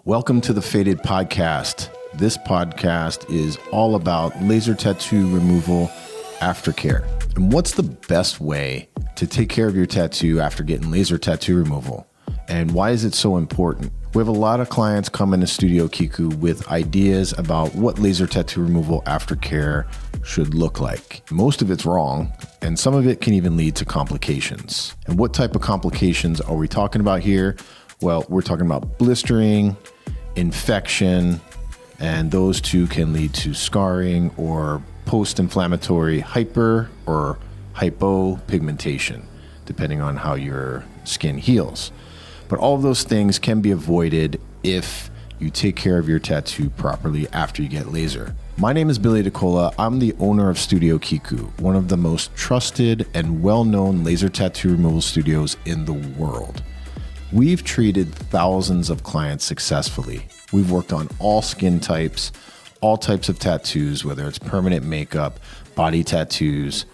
Welcome to the Faded Podcast. This podcast is all about laser tattoo removal aftercare. And what's the best way to take care of your tattoo after getting laser tattoo removal? And why is it so important? We have a lot of clients come into Studio Kiku with ideas about what laser tattoo removal aftercare should look like. Most of it's wrong, and some of it can even lead to complications. And what type of complications are we talking about here? Well, we're talking about blistering, infection, and those two can lead to scarring or post-inflammatory hyper or hypopigmentation, depending on how your skin heals. But all of those things can be avoided if you take care of your tattoo properly after you get laser. My name is Billy DeCola. I'm the owner of Studio Kiku, one of the most trusted and well-known laser tattoo removal studios in the world. We've treated thousands of clients successfully. We've worked on all skin types, all types of tattoos, whether it's permanent makeup, body tattoos,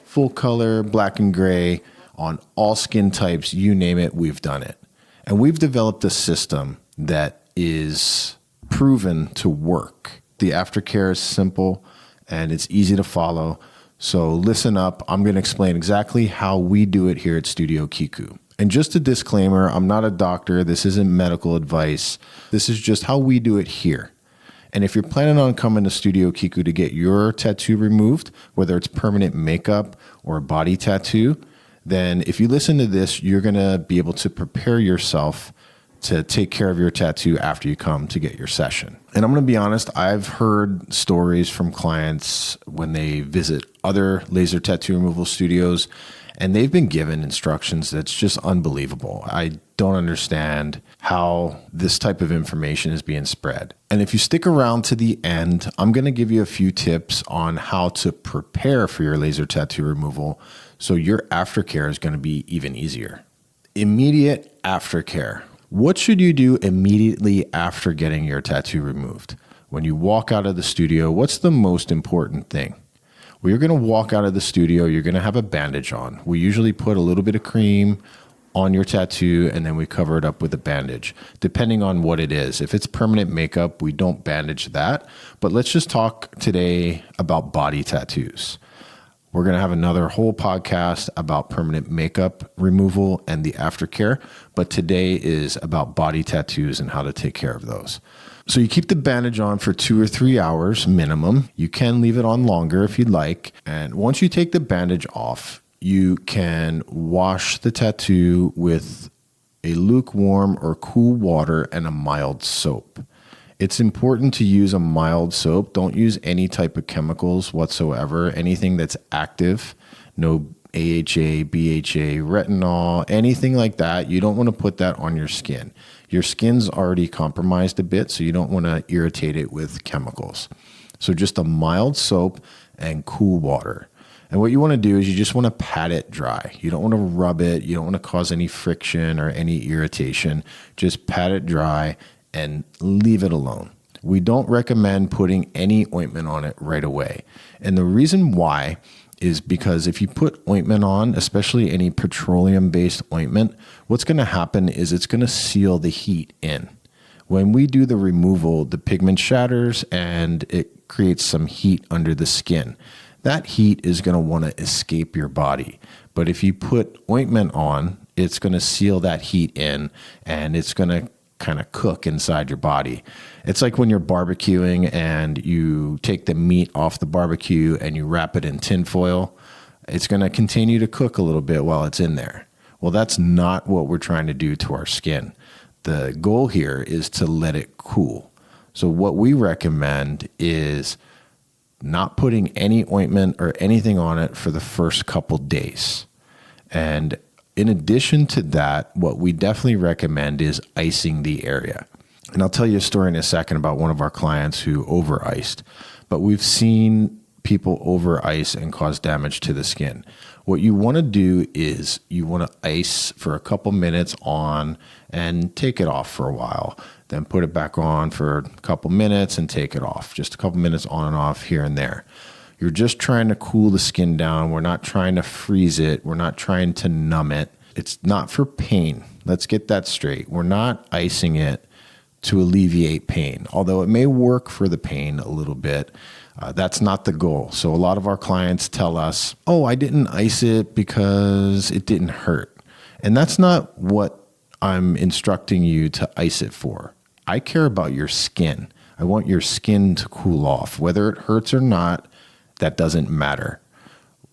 full color, black and gray, on all skin types, you name it, we've done it. And we've developed a system that is proven to work. The aftercare is simple and it's easy to follow. So listen up. I'm going to explain exactly how we do it here at Studio Kiku. And just a disclaimer, I'm not a doctor. This isn't medical advice. This is just how we do it here. And if you're planning on coming to Studio Kiku to get your tattoo removed, whether it's permanent makeup or a body tattoo, then if you listen to this, you're going to be able to prepare yourself to take care of your tattoo after you come to get your session. And I'm going to be honest, I've heard stories from clients when they visit other laser tattoo removal studios, and they've been given instructions that's just unbelievable. I don't understand how this type of information is being spread. And if you stick around to the end, I'm going to give you a few tips on how to prepare for your laser tattoo removal so your aftercare is going to be even easier. Immediate aftercare. What should you do immediately after getting your tattoo removed? When you walk out of the studio, what's the most important thing? Well, you're going to walk out of the studio, you're going to have a bandage on. We usually put a little bit of cream on your tattoo and then we cover it up with a bandage, depending on what it is. If it's permanent makeup, we don't bandage that. But let's just talk today about body tattoos. We're going to have another whole podcast about permanent makeup removal and the aftercare, but today is about body tattoos and how to take care of those. So you keep the bandage on for 2 or 3 hours minimum. You can leave it on longer if you'd like. And once you take the bandage off, you can wash the tattoo with a lukewarm or cool water and a mild soap. It's important to use a mild soap. Don't use any type of chemicals whatsoever. Anything that's active, no AHA, BHA, retinol, anything like that. You don't want to put that on your skin. Your skin's already compromised a bit, so you don't want to irritate it with chemicals. So just a mild soap and cool water. And what you want to do is you just want to pat it dry. You don't want to rub it. You don't want to cause any friction or any irritation. Just pat it dry and leave it alone. We don't recommend putting any ointment on it right away. And the reason why is because if you put ointment on, especially any petroleum-based ointment, what's going to happen is it's going to seal the heat in. When we do the removal, the pigment shatters and it creates some heat under the skin. That heat is going to want to escape your body. But if you put ointment on, it's going to seal that heat in and it's going to kind of cook inside your body. It's like when you're barbecuing and you take the meat off the barbecue and you wrap it in tin foil. It's going to continue to cook a little bit while it's in there. Well, that's not what we're trying to do to our skin. The goal here is to let it cool. So what we recommend is not putting any ointment or anything on it for the first couple days. And in addition to that, what we definitely recommend is icing the area. And I'll tell you a story in a second about one of our clients who over-iced. But we've seen people over-ice and cause damage to the skin. What you want to do is you want to ice for a couple minutes on and take it off for a while. Then put it back on for a couple minutes and take it off. Just a couple minutes on and off here and there. You're just trying to cool the skin down. We're not trying to freeze it. We're not trying to numb it. It's not for pain. Let's get that straight. We're not icing it to alleviate pain. Although it may work for the pain a little bit, that's not the goal. So a lot of our clients tell us, oh, I didn't ice it because it didn't hurt. And that's not what I'm instructing you to ice it for. I care about your skin. I want your skin to cool off. Whether it hurts or not, that doesn't matter.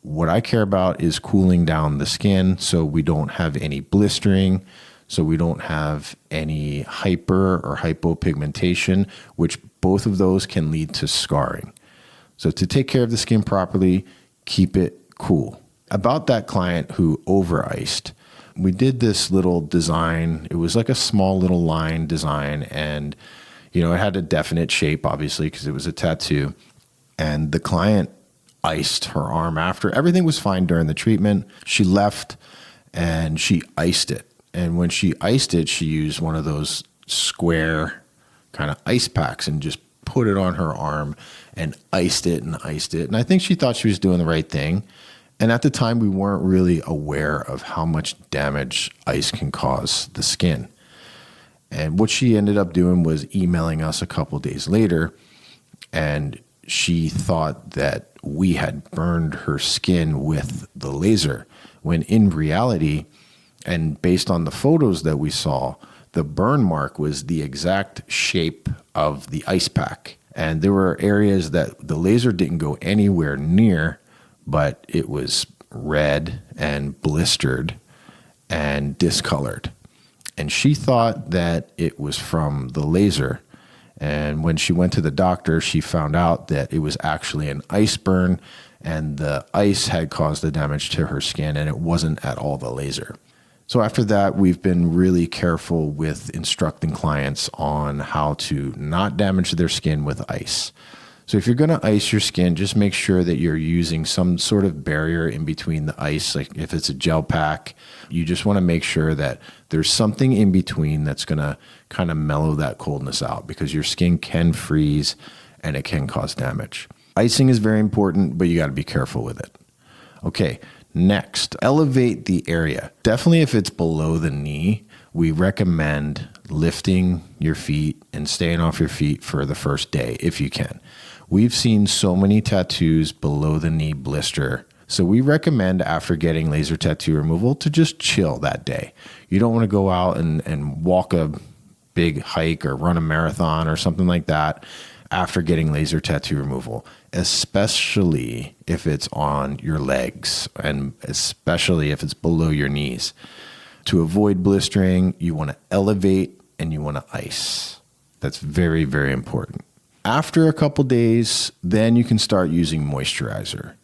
What I care about is cooling down the skin so we don't have any blistering, so we don't have any hyper or hypopigmentation, which both of those can lead to scarring. So to take care of the skin properly, keep it cool. About that client who over-iced, we did this little design. It was like a small little line design, and it had a definite shape, obviously, because it was a tattoo. And the client iced her arm after. Everything was fine during the treatment. She left and she iced it. And when she iced it, she used one of those square kind of ice packs and just put it on her arm and iced it and iced it. And I think she thought she was doing the right thing. And at the time, we weren't really aware of how much damage ice can cause the skin. And what she ended up doing was emailing us a couple days later, and she thought that we had burned her skin with the laser, when in reality, and based on the photos that we saw, the burn mark was the exact shape of the ice pack. And there were areas that the laser didn't go anywhere near, but it was red and blistered and discolored. And she thought that it was from the laser. And when she went to the doctor, she found out that it was actually an ice burn, and the ice had caused the damage to her skin, and it wasn't at all the laser. So after that, we've been really careful with instructing clients on how to not damage their skin with ice. So if you're going to ice your skin, just make sure that you're using some sort of barrier in between the ice. Like if it's a gel pack, you just want to make sure that there's something in between that's going to kind of mellow that coldness out, because your skin can freeze and it can cause damage. Icing is very important, but you got to be careful with it. Okay, next, elevate the area. Definitely if it's below the knee, we recommend lifting your feet and staying off your feet for the first day if you can. We've seen so many tattoos below the knee blister. So we recommend after getting laser tattoo removal to just chill that day. You don't want to go out and walk a big hike or run a marathon or something like that after getting laser tattoo removal, especially if it's on your legs and especially if it's below your knees. To avoid blistering, you want to elevate and you want to ice. That's very, very important. After a couple days, then you can start using moisturizer.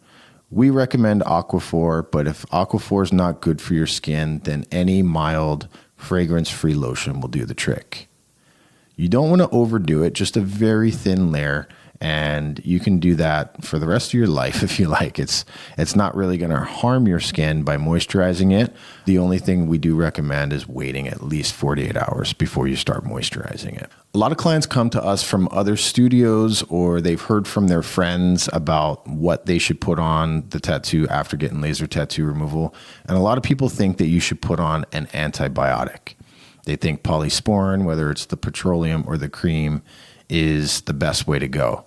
We recommend Aquaphor, but if Aquaphor is not good for your skin, then any mild fragrance-free lotion will do the trick. You don't want to overdo it, just a very thin layer, and you can do that for the rest of your life if you like. It's not really going to harm your skin by moisturizing it. The only thing we do recommend is waiting at least 48 hours before you start moisturizing it. A lot of clients come to us from other studios, or they've heard from their friends about what they should put on the tattoo after getting laser tattoo removal. And a lot of people think that you should put on an antibiotic. They think polysporin, whether it's the petroleum or the cream, is the best way to go.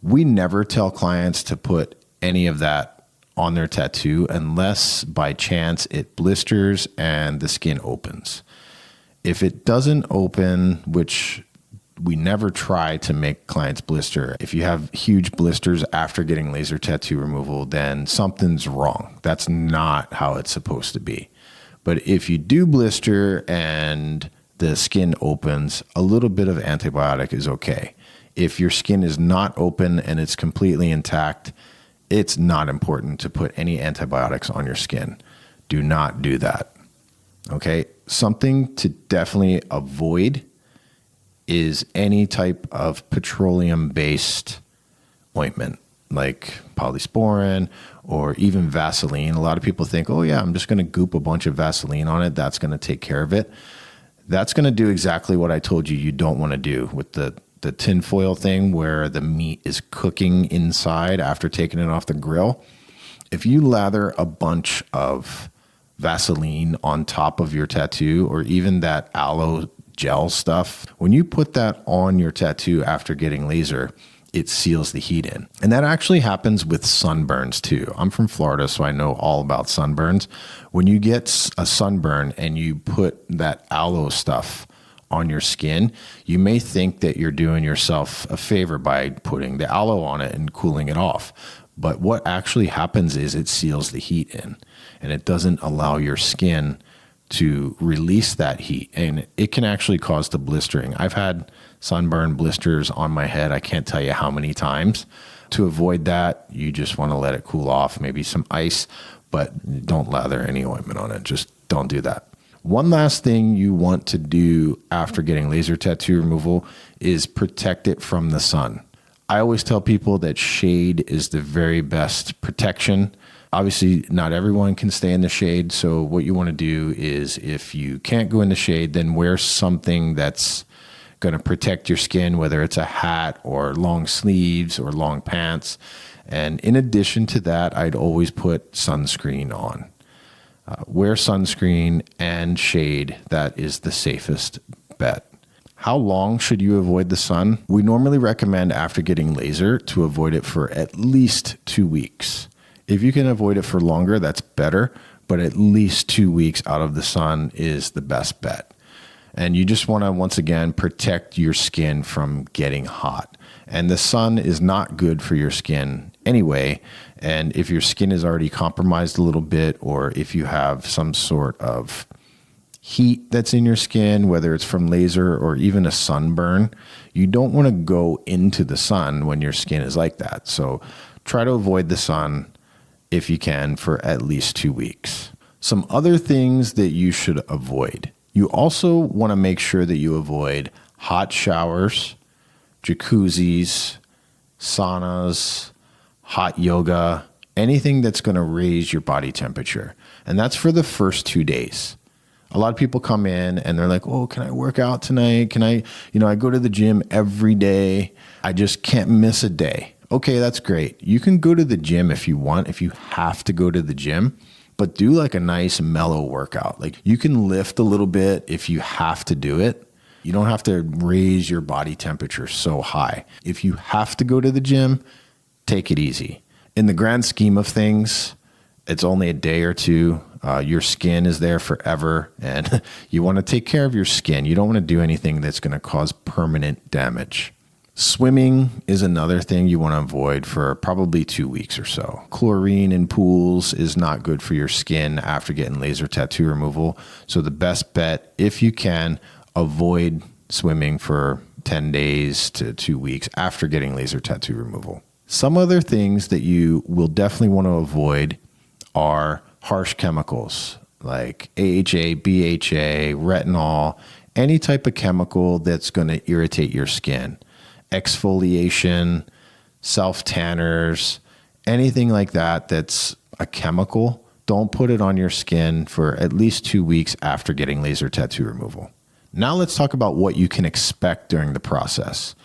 We never tell clients to put any of that on their tattoo unless by chance it blisters and the skin opens. If it doesn't open, which we never try to make clients blister, if you have huge blisters after getting laser tattoo removal, then something's wrong. That's not how it's supposed to be. But if you do blister and the skin opens, a little bit of antibiotic is okay. If your skin is not open and it's completely intact, it's not important to put any antibiotics on your skin. Do not do that. Okay? Something to definitely avoid is any type of petroleum-based ointment, like polysporin or even Vaseline. A lot of people think, oh yeah, I'm just going to goop a bunch of Vaseline on it. That's going to take care of it. That's going to do exactly what I told you don't want to do with the tinfoil thing where the meat is cooking inside after taking it off the grill. If you lather a bunch of Vaseline on top of your tattoo, or even that aloe gel stuff. When you put that on your tattoo after getting laser, it seals the heat in. And that actually happens with sunburns too. I'm from Florida, so I know all about sunburns. When you get a sunburn and you put that aloe stuff on your skin, you may think that you're doing yourself a favor by putting the aloe on it and cooling it off. But what actually happens is it seals the heat in, and it doesn't allow your skin to release that heat, and it can actually cause the blistering. I've had sunburn blisters on my head. I can't tell you how many times. To avoid that, you just want to let it cool off, maybe some ice, but don't lather any ointment on it. Just don't do that. One last thing you want to do after getting laser tattoo removal is protect it from the sun. I always tell people that shade is the very best protection. Obviously, not everyone can stay in the shade. So what you want to do is, if you can't go in the shade, then wear something that's going to protect your skin, whether it's a hat or long sleeves or long pants. And in addition to that, I'd always put sunscreen on. Wear sunscreen and shade. That is the safest bet. How long should you avoid the sun? We normally recommend after getting laser to avoid it for at least 2 weeks. If you can avoid it for longer, that's better, but at least 2 weeks out of the sun is the best bet. And you just want to, once again, protect your skin from getting hot. And the sun is not good for your skin anyway. And if your skin is already compromised a little bit, or if you have some sort of heat that's in your skin, whether it's from laser or even a sunburn, you don't want to go into the sun when your skin is like that. So try to avoid the sun if you can for at least 2 weeks. Some other things that you should avoid. You also want to make sure that you avoid hot showers, jacuzzis, saunas, hot yoga, anything that's going to raise your body temperature. And that's for the first 2 days. A lot of people come in and they're like, oh, can I work out tonight? Can I go to the gym every day. I just can't miss a day. Okay, that's great. You can go to the gym if you want, if you have to go to the gym, but do like a nice mellow workout. Like, you can lift a little bit if you have to do it. You don't have to raise your body temperature so high. If you have to go to the gym, take it easy. In the grand scheme of things, it's only a day or two. Your skin is there forever, and you want to take care of your skin. You don't want to do anything that's going to cause permanent damage. Swimming is another thing you want to avoid for probably 2 weeks or so. Chlorine in pools is not good for your skin after getting laser tattoo removal. So the best bet, if you can, avoid swimming for 10 days to 2 weeks after getting laser tattoo removal. Some other things that you will definitely want to avoid are harsh chemicals like AHA, BHA, retinol, any type of chemical that's going to irritate your skin. Exfoliation, self-tanners, anything like that that's a chemical, don't put it on your skin for at least 2 weeks after getting laser tattoo removal. Now let's talk about what you can expect during the process.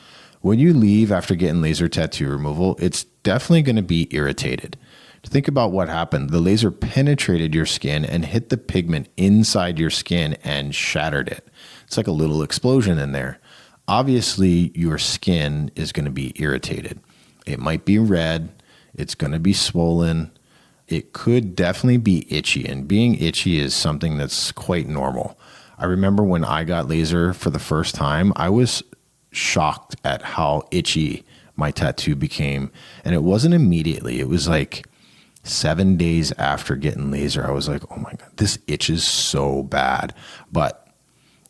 When you leave after getting laser tattoo removal, it's definitely going to be irritated. Think about what happened. The laser penetrated your skin and hit the pigment inside your skin and shattered it. It's like a little explosion in there. Obviously, your skin is going to be irritated. It might be red. It's going to be swollen. It could definitely be itchy, and being itchy is something that's quite normal. I remember when I got laser for the first time, I was shocked at how itchy my tattoo became. And it wasn't immediately. It was like 7 days after getting laser. I was like, oh my God, this itches so bad. But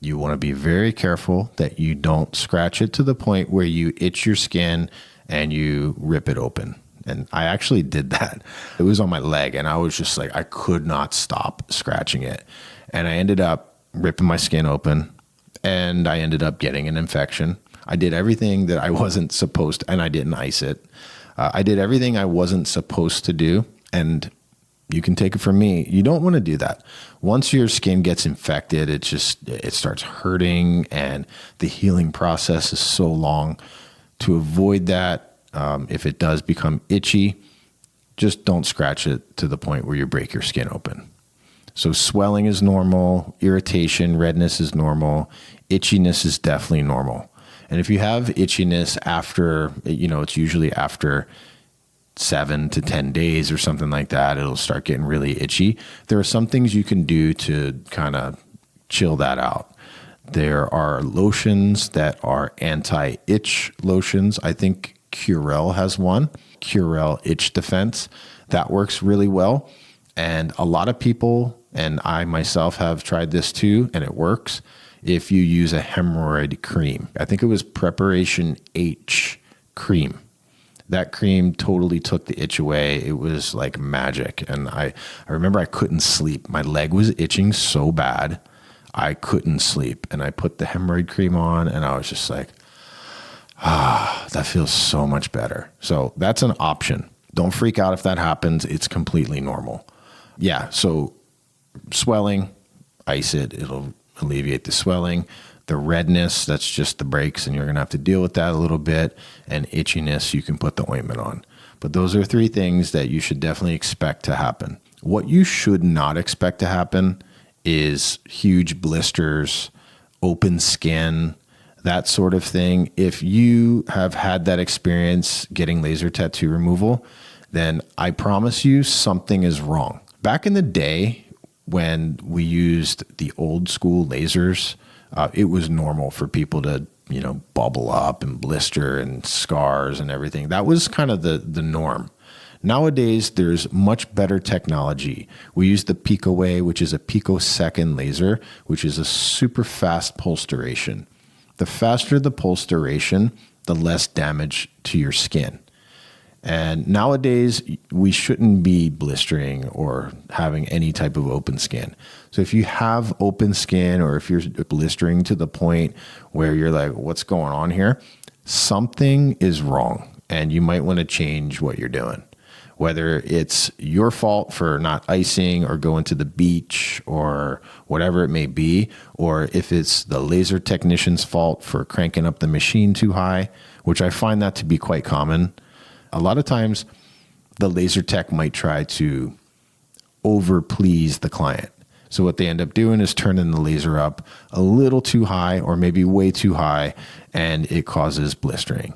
you want to be very careful that you don't scratch it to the point where you itch your skin and you rip it open. And I actually did that. It was on my leg, and I was just like, I could not stop scratching it. And I ended up ripping my skin open, and I ended up getting an infection. I did everything that I wasn't supposed to, and I didn't ice it. I did everything I wasn't supposed to do, and you can take it from me. You don't want to do that. Once your skin gets infected, it starts hurting, and the healing process is so long. To avoid that, if it does become itchy, just don't scratch it to the point where you break your skin open. So swelling is normal, irritation, redness is normal, itchiness is definitely normal. And if you have itchiness after, it's usually after 7 to 10 days or something like that, it'll start getting really itchy. There are some things you can do to kind of chill that out. There are lotions that are anti-itch lotions. I think Curel has one, Curel Itch Defense. That works really well. And a lot of people, and I myself have tried this too, and it works if you use a hemorrhoid cream. I think it was Preparation H cream. That cream totally took the itch away. It was like magic. And I remember I couldn't sleep. My leg was itching so bad. I couldn't sleep. And I put the hemorrhoid cream on and I was just like, that feels so much better. So that's an option. Don't freak out if that happens. It's completely normal. Yeah. So swelling, ice it. It'll alleviate the swelling. The redness, that's just the breaks, and you're going to have to deal with that a little bit. And itchiness, you can put the ointment on. But those are 3 things that you should definitely expect to happen. What you should not expect to happen is huge blisters, open skin, that sort of thing. If you have had that experience getting laser tattoo removal, then I promise you something is wrong. Back in the day when we used the old school lasers, it was normal for people to, bubble up and blister and scars and everything. That was kind of the norm. Nowadays, there's much better technology. We use the Picoway, which is a picosecond laser, which is a super fast pulse duration. The faster the pulse duration, the less damage to your skin. And nowadays, we shouldn't be blistering or having any type of open skin. So if you have open skin or if you're blistering to the point where you're like, what's going on here? Something is wrong and you might want to change what you're doing. Whether it's your fault for not icing or going to the beach or whatever it may be, or if it's the laser technician's fault for cranking up the machine too high, which I find that to be quite common. A lot of times the laser tech might try to over please the client. So what they end up doing is turning the laser up a little too high or maybe way too high, and it causes blistering.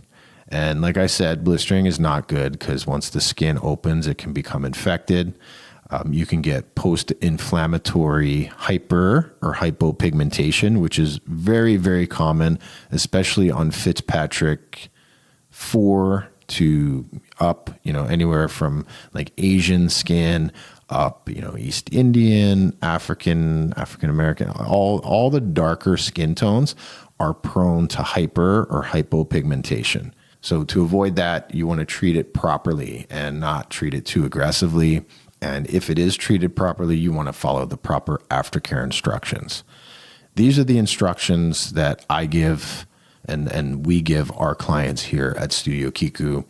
And like I said, blistering is not good because once the skin opens, it can become infected. You can get post-inflammatory hyper or hypopigmentation, which is very, very common, especially on Fitzpatrick 4 to up, anywhere from like Asian skin up, East Indian, African American, all the darker skin tones are prone to hyper or hypopigmentation. So to avoid that, you want to treat it properly and not treat it too aggressively. And if it is treated properly, you want to follow the proper aftercare instructions. These are the instructions that I give and we give our clients here at Studio Kiku.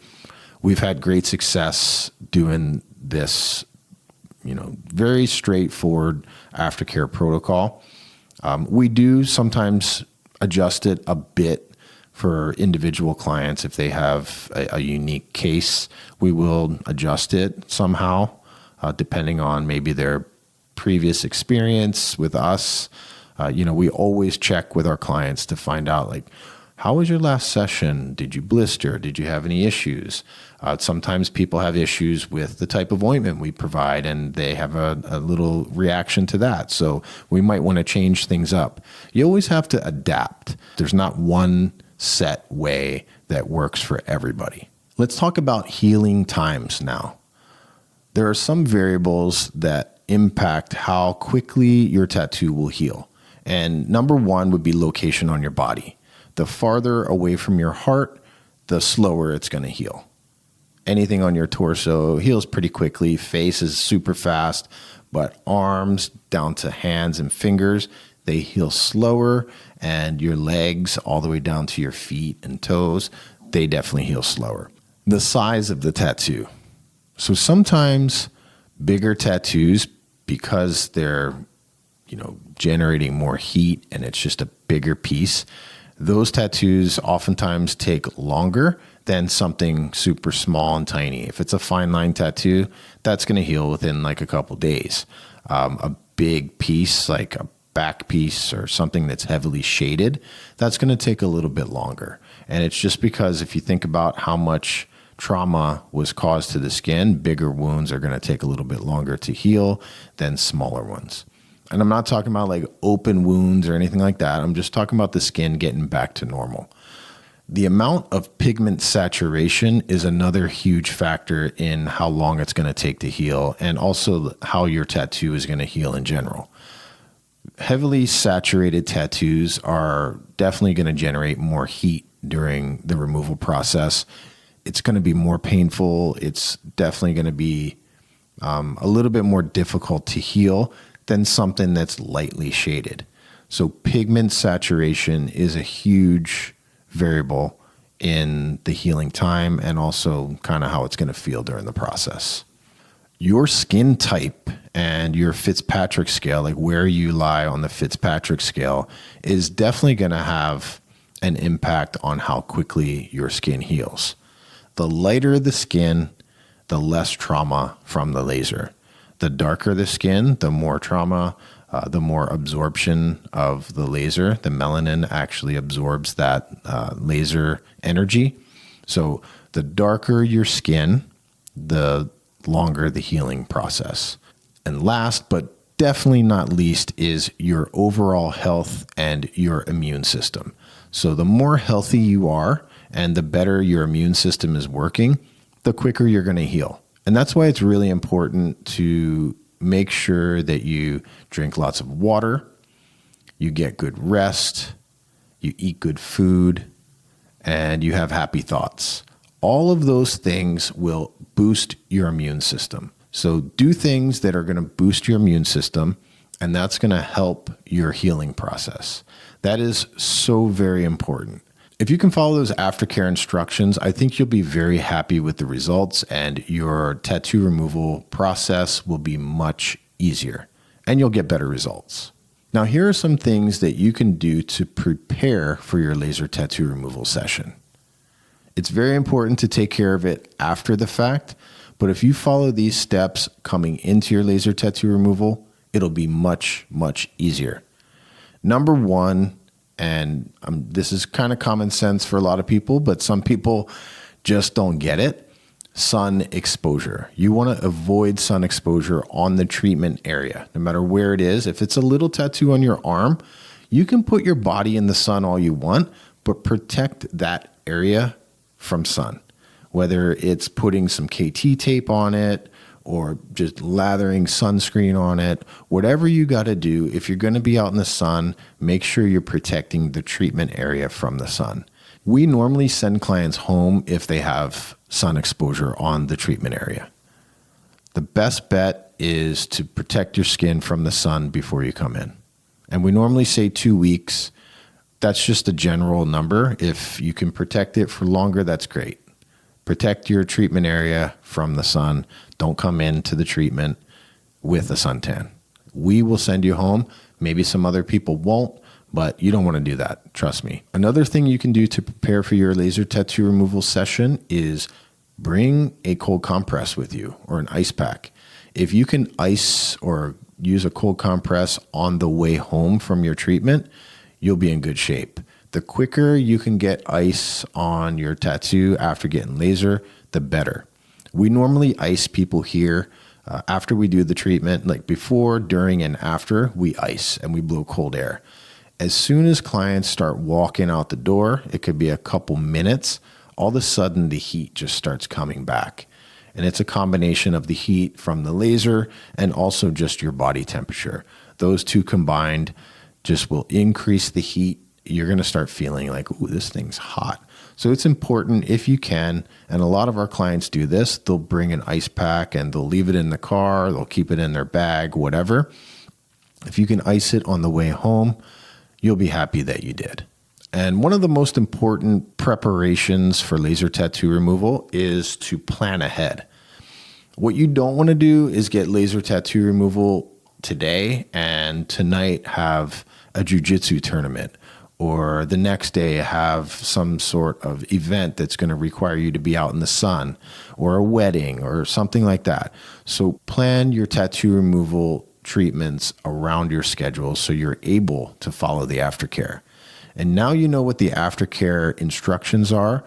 We've had great success doing this, very straightforward aftercare protocol. We do sometimes adjust it a bit for individual clients. If they have a unique case, we will adjust it somehow, depending on maybe their previous experience with us. We always check with our clients to find out, like, how was your last session? Did you blister? Did you have any issues? Sometimes people have issues with the type of ointment we provide, and they have a little reaction to that. So we might want to change things up. You always have to adapt. There's not one set way that works for everybody. Let's talk about healing times now. There are some variables that impact how quickly your tattoo will heal. And number 1 would be location on your body. The farther away from your heart, the slower it's going to heal. Anything on your torso heals pretty quickly. Face is super fast, but arms down to hands and fingers, they heal slower. And your legs all the way down to your feet and toes, they definitely heal slower. The size of the tattoo. So sometimes bigger tattoos, because they're, generating more heat and it's just a bigger piece, those tattoos oftentimes take longer than something super small and tiny. If it's a fine line tattoo, that's going to heal within like a couple days. A big piece, like a back piece or something that's heavily shaded, that's going to take a little bit longer. And it's just because if you think about how much trauma was caused to the skin, bigger wounds are going to take a little bit longer to heal than smaller ones. And I'm not talking about like open wounds or anything like that. I'm just talking about the skin getting back to normal. The amount of pigment saturation is another huge factor in how long it's going to take to heal, and also how your tattoo is going to heal in general. Heavily saturated tattoos are definitely going to generate more heat during the removal process. It's going to be more painful. It's definitely going to be a little bit more difficult to heal than something that's lightly shaded. So pigment saturation is a huge variable in the healing time and also kind of how it's going to feel during the process. Your skin type and your Fitzpatrick scale, like where you lie on the Fitzpatrick scale, is definitely going to have an impact on how quickly your skin heals. The lighter the skin, the less trauma from the laser. The darker the skin, the more trauma, the more absorption of the laser. The melanin actually absorbs that laser energy. So the darker your skin, the longer the healing process. And last, but definitely not least, is your overall health and your immune system. So the more healthy you are and the better your immune system is working, the quicker you're going to heal. And that's why it's really important to make sure that you drink lots of water, you get good rest, you eat good food, and you have happy thoughts. All of those things will boost your immune system. So do things that are going to boost your immune system, and that's going to help your healing process. That is so very important. If you can follow those aftercare instructions, I think you'll be very happy with the results, and your tattoo removal process will be much easier, and you'll get better results. Now, here are some things that you can do to prepare for your laser tattoo removal session. It's very important to take care of it after the fact, but if you follow these steps coming into your laser tattoo removal, it'll be much, much easier. Number one, and this is kind of common sense for a lot of people, but some people just don't get it. Sun exposure. You want to avoid sun exposure on the treatment area, no matter where it is. If it's a little tattoo on your arm, you can put your body in the sun all you want, but protect that area from sun. Whether it's putting some KT tape on it or just lathering sunscreen on it, whatever you got to do, if you're going to be out in the sun, make sure you're protecting the treatment area from the sun. We normally send clients home if they have sun exposure on the treatment area. The best bet is to protect your skin from the sun before you come in. And we normally say 2 weeks. That's just a general number. If you can protect it for longer, that's great. Protect your treatment area from the sun. Don't come into the treatment with a suntan. We will send you home. Maybe some other people won't, but you don't want to do that. Trust me. Another thing you can do to prepare for your laser tattoo removal session is bring a cold compress with you or an ice pack. If you can ice or use a cold compress on the way home from your treatment, you'll be in good shape. The quicker you can get ice on your tattoo after getting laser, the better. We normally ice people here after we do the treatment, like before, during, and after, we ice and we blow cold air. As soon as clients start walking out the door, it could be a couple minutes, all of a sudden the heat just starts coming back. And it's a combination of the heat from the laser and also just your body temperature. Those two combined just will increase the heat. You're going to start feeling like, ooh, this thing's hot. So it's important if you can, and a lot of our clients do this, they'll bring an ice pack and they'll leave it in the car, they'll keep it in their bag, whatever. If you can ice it on the way home, you'll be happy that you did. And one of the most important preparations for laser tattoo removal is to plan ahead. What you don't want to do is get laser tattoo removal today and tonight have a jiu-jitsu tournament, or the next day have some sort of event that's going to require you to be out in the sun, or a wedding or something like that. So plan your tattoo removal treatments around your schedule so you're able to follow the aftercare. And now you know what the aftercare instructions are.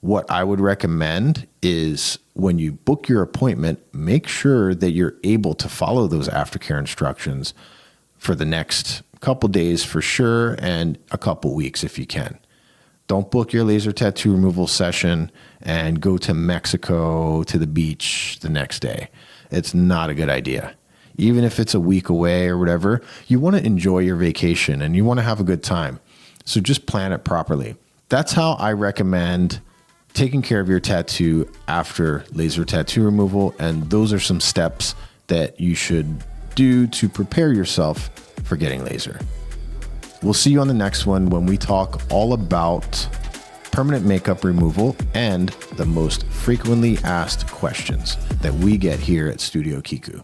What I would recommend is when you book your appointment, make sure that you're able to follow those aftercare instructions for the next couple days for sure, and a couple weeks if you can. Don't book your laser tattoo removal session and go to Mexico to the beach the next day. It's not a good idea. Even if it's a week away or whatever, you want to enjoy your vacation and you want to have a good time. So just plan it properly. That's how I recommend taking care of your tattoo after laser tattoo removal. And those are some steps that you should do to prepare yourself for getting laser. We'll see you on the next one when we talk all about permanent makeup removal and the most frequently asked questions that we get here at Studio Kiku.